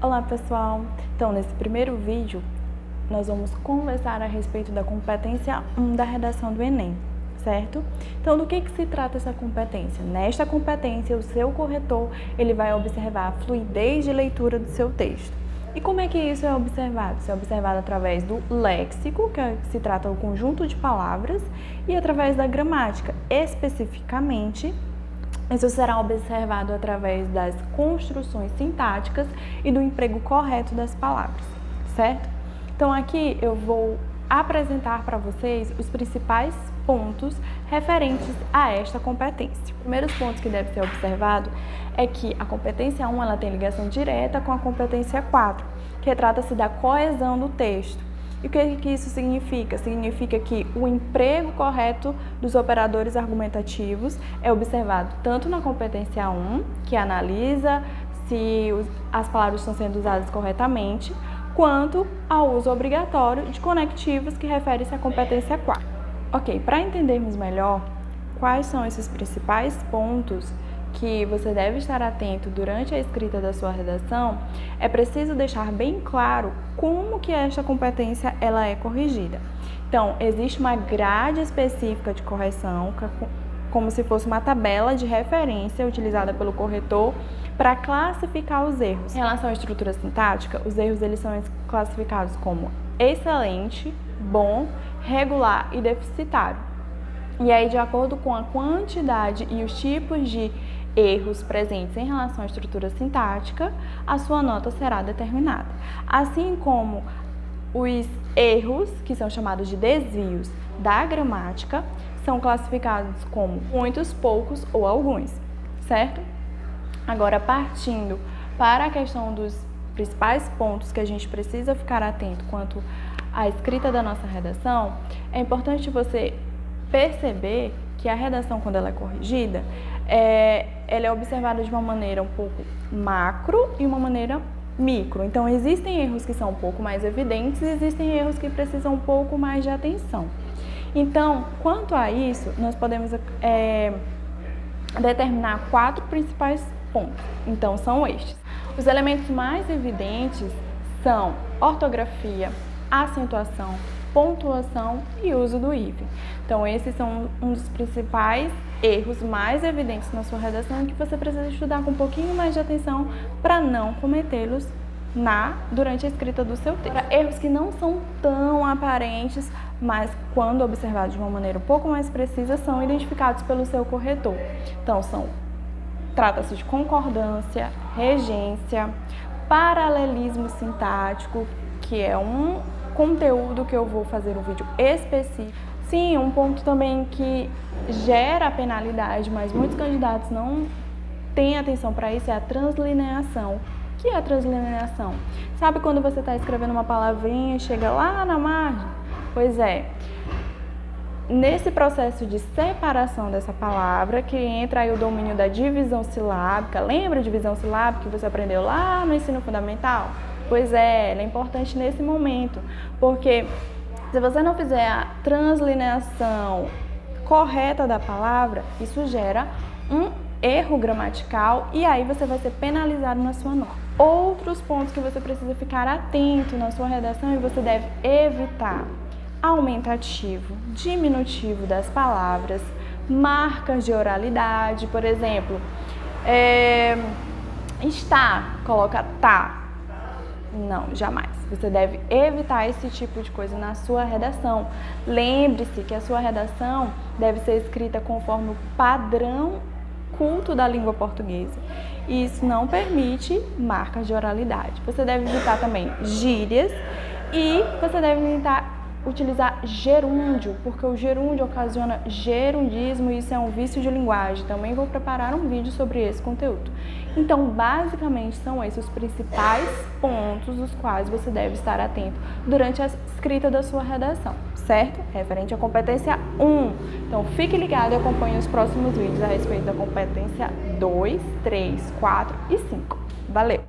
Olá pessoal! Então nesse primeiro vídeo nós vamos conversar a respeito da competência 1 da redação do Enem, certo? Então do que se trata essa competência? Nesta competência o seu corretor ele vai observar a fluidez de leitura do seu texto. E como é que isso é observado? Isso é observado através do léxico, que se trata do conjunto de palavras, e através da gramática, especificamente. Isso será observado através das construções sintáticas e do emprego correto das palavras, certo? Então aqui eu vou apresentar para vocês os principais pontos referentes a esta competência. Os primeiros pontos que deve ser observado é que a competência 1 ela tem ligação direta com a competência 4, que trata-se da coesão do texto. E o que isso significa? Significa que o emprego correto dos operadores argumentativos é observado tanto na competência 1, que analisa se as palavras estão sendo usadas corretamente, quanto ao uso obrigatório de conectivos, que refere-se à competência 4. Ok, para entendermos melhor quais são esses principais pontos que você deve estar atento durante a escrita da sua redação, é preciso deixar bem claro como que esta competência ela é corrigida. Então, existe uma grade específica de correção, como se fosse uma tabela de referência utilizada pelo corretor para classificar os erros. Em relação à estrutura sintática, os erros eles são classificados como excelente, bom, regular e deficitário. E aí, de acordo com a quantidade e os tipos de erros presentes em relação à estrutura sintática, a sua nota será determinada. Assim como os erros, que são chamados de desvios da gramática, são classificados como muitos, poucos ou alguns, certo? Agora, partindo para a questão dos principais pontos que a gente precisa ficar atento quanto à escrita da nossa redação, é importante você perceber que a redação, quando ela é corrigida, ela é observada de uma maneira um pouco macro e uma maneira micro. Então, existem erros que são um pouco mais evidentes e existem erros que precisam um pouco mais de atenção. Então, quanto a isso, nós podemos determinar 4 principais pontos. Então, são estes. Os elementos mais evidentes são ortografia, acentuação, pontuação e uso do hífen. Então, esses são um dos principais erros mais evidentes na sua redação e que você precisa estudar com um pouquinho mais de atenção para não cometê-los durante a escrita do seu texto. Erros que não são tão aparentes, mas quando observados de uma maneira um pouco mais precisa, são identificados pelo seu corretor. Então, trata-se de concordância, regência, paralelismo sintático, que é um conteúdo que eu vou fazer um vídeo específico. Sim, um ponto também que gera penalidade, mas muitos candidatos não têm atenção para isso, é a translineação. O que é a translineação? Sabe quando você está escrevendo uma palavrinha e chega lá na margem? Pois é, nesse processo de separação dessa palavra que entra aí o domínio da divisão silábica. Lembra a divisão silábica que você aprendeu lá no ensino fundamental? Pois é, ela é importante nesse momento, porque se você não fizer a translineação correta da palavra, isso gera um erro gramatical e aí você vai ser penalizado na sua nota. Outros pontos que você precisa ficar atento na sua redação e você deve evitar: aumentativo, diminutivo das palavras, marcas de oralidade, por exemplo, está, coloca tá. Não, jamais. Você deve evitar esse tipo de coisa na sua redação. Lembre-se que a sua redação deve ser escrita conforme o padrão culto da língua portuguesa. E isso não permite marcas de oralidade. Você deve evitar também gírias e você deve utilizar gerúndio, porque o gerúndio ocasiona gerundismo e isso é um vício de linguagem. Também vou preparar um vídeo sobre esse conteúdo. Então, basicamente, são esses os principais pontos dos quais você deve estar atento durante a escrita da sua redação, certo? Referente à competência 1. Então, fique ligado e acompanhe os próximos vídeos a respeito da competência 2, 3, 4 e 5. Valeu!